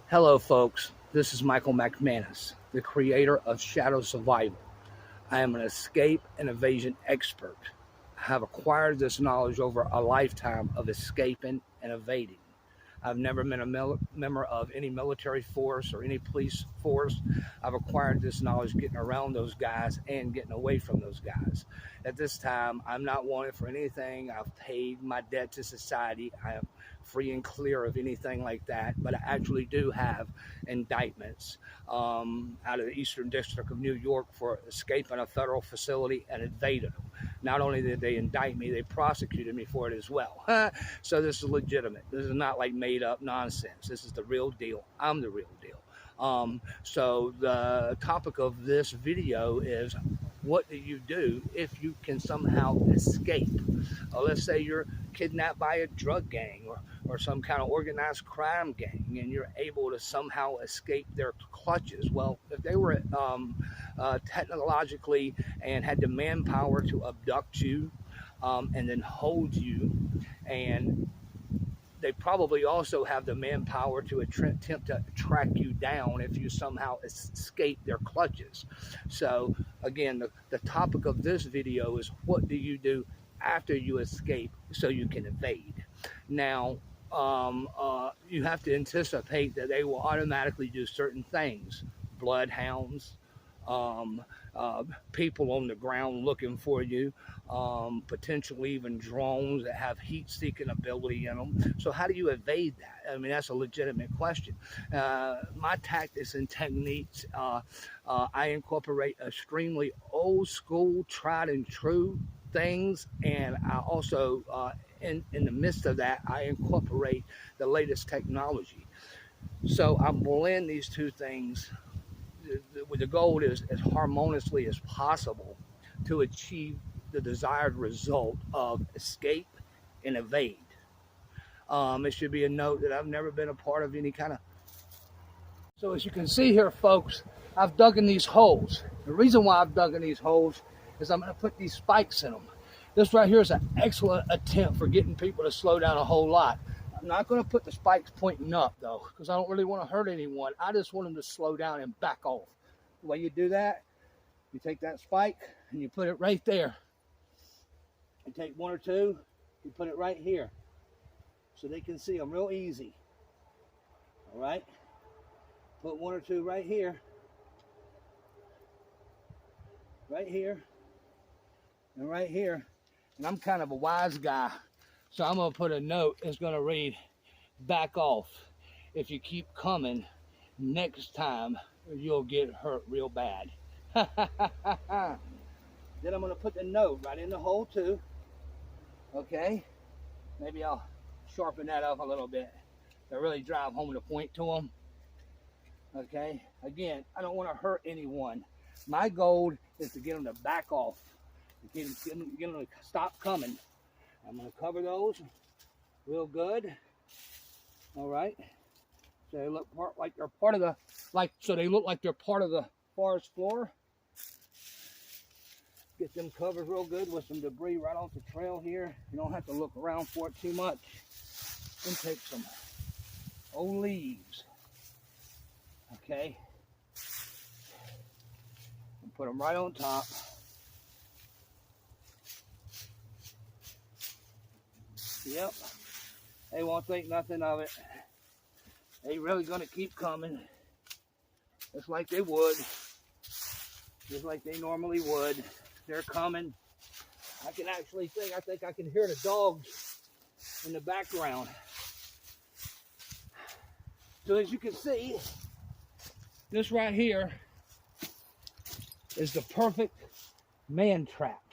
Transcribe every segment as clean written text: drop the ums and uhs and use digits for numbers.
Hello, folks. This is Michael McManus, the creator of Shadow.Survival. I am an escape and evasion expert. I have acquired this knowledge over a lifetime of escaping and evading. I've never been a member of any military force or any police force. I've acquired this knowledge getting around those guys and getting away from those guys. At this time, I'm not wanted for anything. I've paid my debt to society. I am free and clear of anything like that, but I actually do have indictments out of the Eastern District of New York for escaping a federal facility and evading them. Not only did they indict me, they prosecuted me for it as well. So this is legitimate. This is not like made up nonsense. This is the real deal. I'm the real deal. So the topic of this video is, what do you do if you can somehow escape? Let's say you're kidnapped by a drug gang or some kind of organized crime gang, and you're able to somehow escape their clutches. Well, if they were technologically and had the manpower to abduct you and then hold you, and they probably also have the manpower to attempt to track you down if you somehow escape their clutches. So again, the topic of this video is, what do you do after you escape so you can evade? Now, you have to anticipate that they will automatically do certain things. Bloodhounds, people on the ground looking for you, potentially even drones that have heat-seeking ability in them. So how do you evade that? I mean, that's a legitimate question. My tactics and techniques, I incorporate extremely old school, tried and true things, and I also, in the midst of that, I incorporate the latest technology. So I blend these two things with the goal is as harmoniously as possible to achieve the desired result of escape and evade. It should be a note that I've never been a part of any kind of... So as you can see here, folks, I've dug in these holes. The reason why I've dug in these holes is I'm going to put these spikes in them. This right here is an excellent attempt for getting people to slow down a whole lot. I'm not going to put the spikes pointing up, though, because I don't really want to hurt anyone. I just want them to slow down and back off. The way you do that, you take that spike and you put it right there. You take one or two, you put it right here so they can see them real easy. All right? Put one or two right here, and right here. And I'm kind of a wise guy, so I'm going to put a note that's going to read, back off. If you keep coming, next time you'll get hurt real bad. Then I'm going to put the note right in the hole too. Okay? Maybe I'll sharpen that up a little bit to really drive home the point to them. Okay? Again, I don't want to hurt anyone. My goal is to get them to back off. Get them to stop coming. I'm going to cover those real good. All right. So they look like they're part of the, so they look like they're part of the forest floor. Get them covered real good with some debris right off the trail here. You don't have to look around for it too much. And take some old leaves. Okay. And put them right on top. Yep, they won't think nothing of it. They really gonna keep coming, just like they would, just like they normally would. They're coming. I can actually think I can hear the dogs in the background. So as you can see, this right here is the perfect man trap.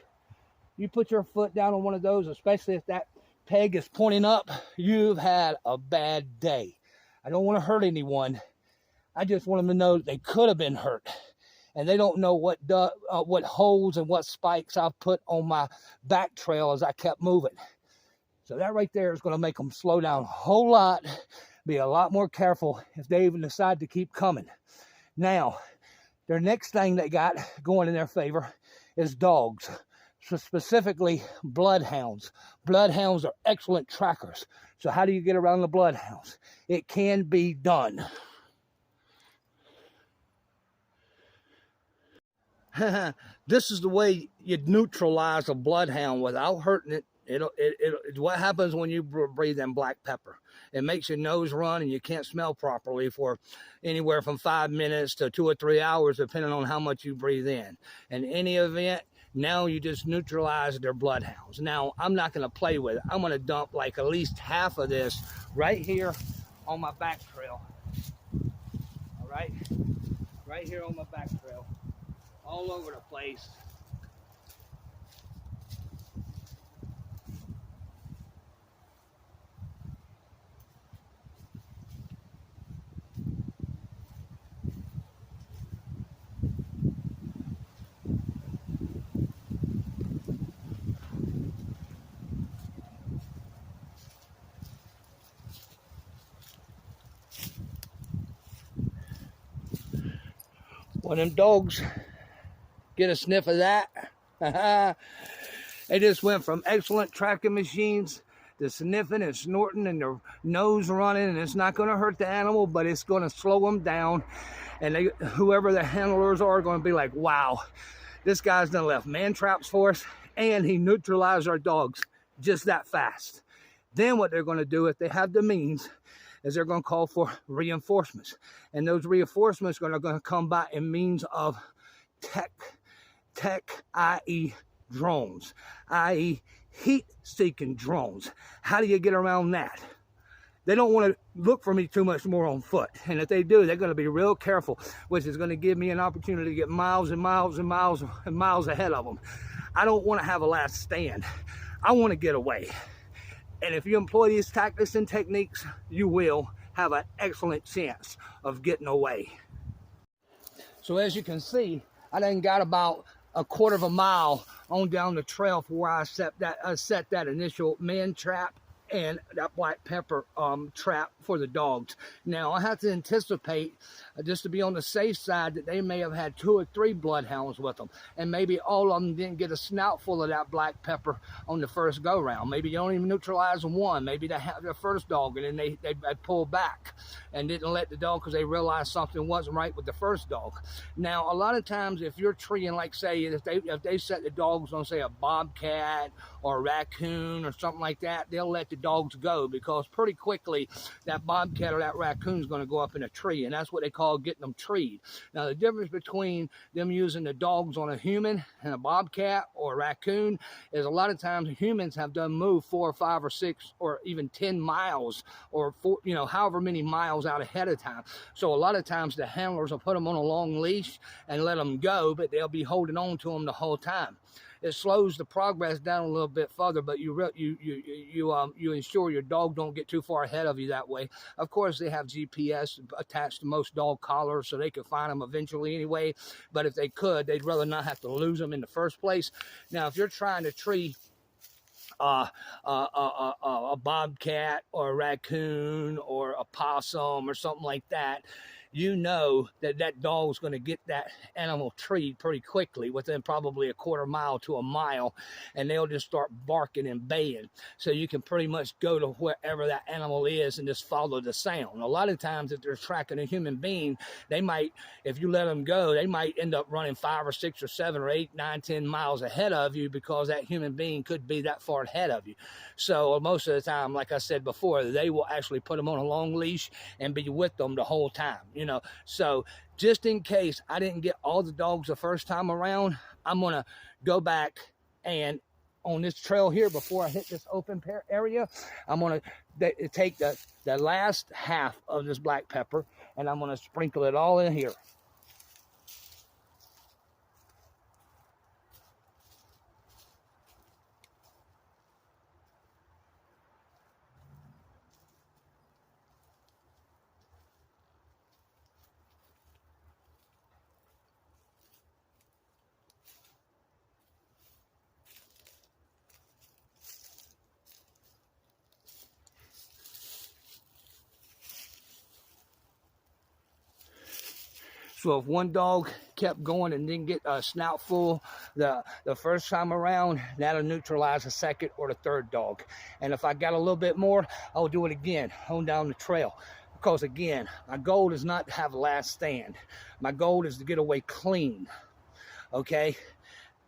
You put your foot down on one of those, especially if that peg is pointing up, you've had a bad day. I don't want to hurt anyone. I just want them to know that they could have been hurt, and they don't know what holes and what spikes I've put on my back trail as I kept moving. So that right there is going to make them slow down a whole lot, be a lot more careful if they even decide to keep coming. Now, their next thing they got going in their favor is dogs. So specifically, bloodhounds. Bloodhounds are excellent trackers. So how do you get around the bloodhounds? It can be done. This is the way you neutralize a bloodhound without hurting it. What happens when you breathe in black pepper? It makes your nose run and you can't smell properly for anywhere from 5 minutes to 2 or 3 hours, depending on how much you breathe in. In any event, now you just neutralize their bloodhounds. Now, I'm not going to play with it. I'm going to dump like at least half of this right here on my back trail. All right? Right here on my back trail. All over the place. When them dogs get a sniff of that, they just went from excellent tracking machines to sniffing and snorting and their nose running, and it's not going to hurt the animal, but it's going to slow them down. And whoever the handlers are going to be like, wow, this guy's done left man traps for us, and he neutralized our dogs just that fast. Then what they're going to do, if they have the means, is they're going to call for reinforcements. And those reinforcements are going to come by in means of tech, i.e. drones, i.e. heat-seeking drones. How do you get around that? They don't want to look for me too much more on foot. And if they do, they're going to be real careful, which is going to give me an opportunity to get miles and miles and miles and miles ahead of them. I don't want to have a last stand. I want to get away. And if you employ these tactics and techniques, you will have an excellent chance of getting away. So as you can see, I done got about a quarter of a mile on down the trail for where I set that initial man trap and that black pepper trap for the dogs. Now, I have to anticipate, just to be on the safe side, that they may have had 2 or 3 bloodhounds with them. And maybe all of them didn't get a snout full of that black pepper on the first go-round. Maybe you don't even neutralize one. Maybe they have their first dog and then they pulled back and didn't let the dog because they realized something wasn't right with the first dog. Now, a lot of times if you're treeing, like say, if they set the dogs on, say, a bobcat or a raccoon or something like that, they'll let the dogs go, because pretty quickly that bobcat or that raccoon is going to go up in a tree, and that's what they call getting them treed. Now, the difference between them using the dogs on a human and a bobcat or a raccoon is a lot of times humans have done move 4 or 5 or 6 or even 10 miles or however many miles out ahead of time. So a lot of times the handlers will put them on a long leash and let them go, but they'll be holding on to them the whole time. It slows the progress down a little bit further, but you ensure your dog don't get too far ahead of you that way. Of course, they have GPS attached to most dog collars, so they could find them eventually anyway. But if they could, they'd rather not have to lose them in the first place. Now, if you're trying to tree a bobcat or a raccoon or a possum or something like that, you know that that dog's going to get that animal treed pretty quickly, within probably a quarter mile to a mile, and they'll just start barking and baying. So you can pretty much go to wherever that animal is and just follow the sound. A lot of times if they're tracking a human being, they might, if you let them go, they might end up running 5 or 6 or 7 or 8, 9, 10 miles ahead of you, because that human being could be that far ahead of you. So most of the time, like I said before, they will actually put them on a long leash and be with them the whole time. So just in case I didn't get all the dogs the first time around, I'm going to go back and on this trail here, before I hit this open area, I'm going to take the last half of this black pepper and I'm going to sprinkle it all in here. So if one dog kept going and didn't get a snout full the first time around, that'll neutralize the second or the third dog. And if I got a little bit more, I'll do it again on down the trail. Because again, my goal is not to have a last stand. My goal is to get away clean. okay?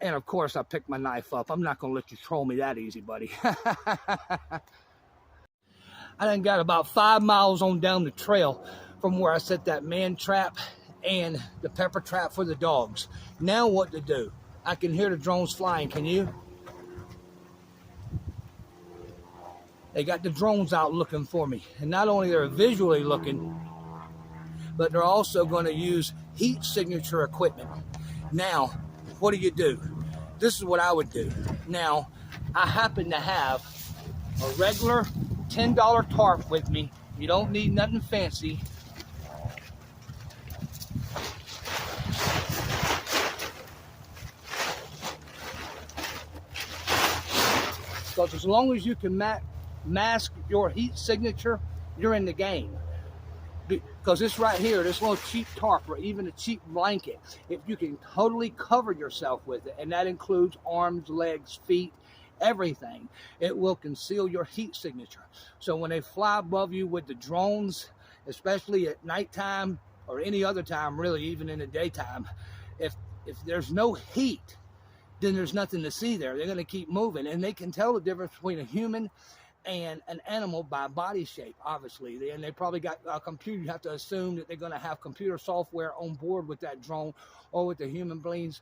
And of course, I picked my knife up. I'm not gonna let you troll me that easy, buddy. I done got about 5 miles on down the trail from where I set that man trap and the pepper trap for the dogs. Now what to do? I can hear the drones flying, can you? They got the drones out looking for me. And not only they're visually looking, but they're also going to use heat signature equipment. Now, what do? This is what I would do. Now, I happen to have a regular $10 tarp with me. You don't need nothing fancy. Because as long as you can mask your heat signature, you're in the game. Because this right here, this little cheap tarp or even a cheap blanket, if you can totally cover yourself with it, and that includes arms, legs, feet, everything, it will conceal your heat signature. So when they fly above you with the drones, especially at nighttime or any other time, really, even in the daytime, if there's no heat, then there's nothing to see there. They're going to keep moving, and they can tell the difference between a human and an animal by body shape, obviously. And they probably got a computer. You have to assume that they're going to have computer software on board with that drone or with the human beings.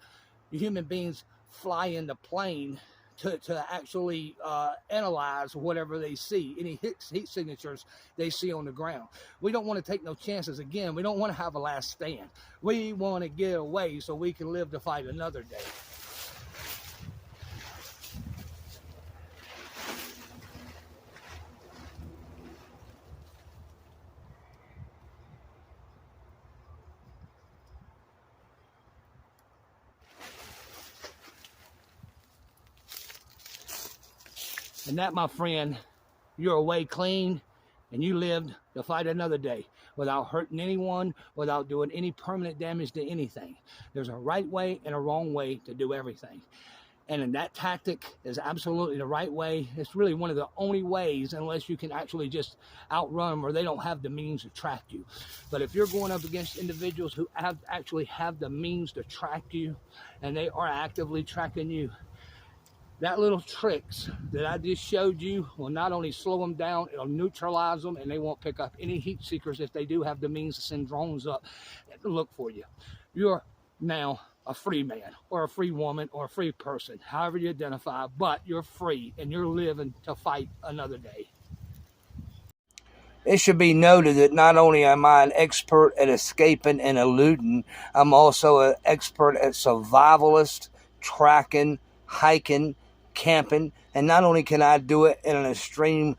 The human beings fly in the plane to actually analyze whatever they see, any heat signatures they see on the ground. We don't want to take no chances. Again, we don't want to have a last stand. We want to get away so we can live to fight another day. And that, my friend, you're away clean and you lived to fight another day without hurting anyone, without doing any permanent damage to anything. There's a right way and a wrong way to do everything. And that tactic is absolutely the right way. It's really one of the only ways, unless you can actually just outrun them or they don't have the means to track you. But if you're going up against individuals who actually have the means to track you and they are actively tracking you, that little tricks that I just showed you will not only slow them down, it'll neutralize them, and they won't pick up any heat seekers if they do have the means to send drones up to look for you. You're now a free man or a free woman or a free person, however you identify, but you're free and you're living to fight another day. It should be noted that not only am I an expert at escaping and eluding, I'm also an expert at survivalist, tracking, hiking, camping, and not only can I do it in an extreme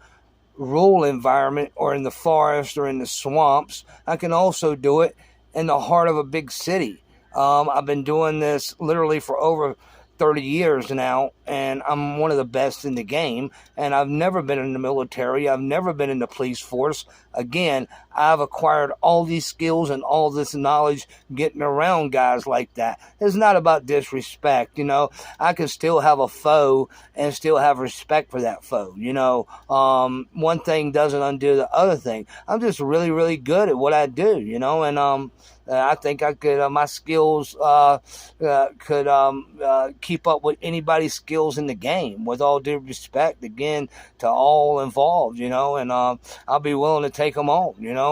rural environment or in the forest or in the swamps, I can also do it in the heart of a big city. I've been doing this literally for over 30 years now, and I'm one of the best in the game, and I've never been in the military. I've never been in the police force. Again, I've acquired all these skills and all this knowledge getting around guys like that. It's not about disrespect, you know. I can still have a foe and still have respect for that foe, you know. One thing doesn't undo the other thing. I'm just really, really good at what I do, you know, and I think I could, my skills could keep up with anybody's skills in the game, with all due respect, again, to all involved, you know, and I'll be willing to take them on, you know.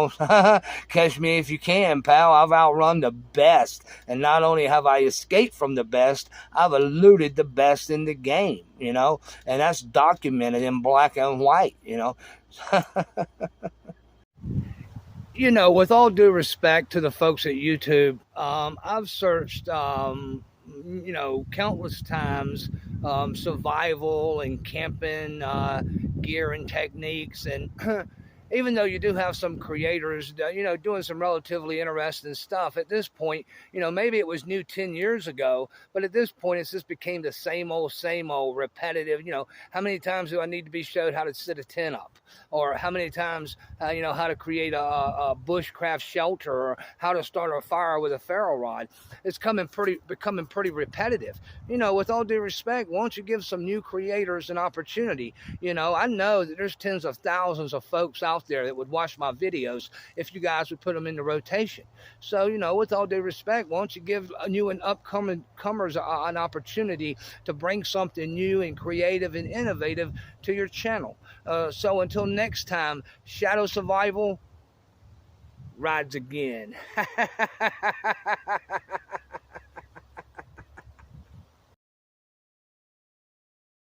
Catch me if you can, pal. I've outrun the best, and not only have I escaped from the best, I've eluded the best in the game, you know, and that's documented in black and white, you know. You know, with all due respect to the folks at YouTube, I've searched, you know, countless times survival and camping gear and techniques, and even though you do have some creators, you know, doing some relatively interesting stuff, at this point, you know, maybe it was new 10 years ago, but at this point, it's just became the same old, repetitive. You know, how many times do I need to be showed how to set a tent up? Or how many times, you know, how to create a bushcraft shelter, or how to start a fire with a ferro rod? It's becoming pretty repetitive. You know, with all due respect, why don't you give some new creators an opportunity? You know, I know that there's tens of thousands of folks out out there that would watch my videos if you guys would put them into rotation. So, you know, with all due respect, why don't you give new and upcoming comers an opportunity to bring something new and creative and innovative to your channel. So until next time, Shadow Survival rides again.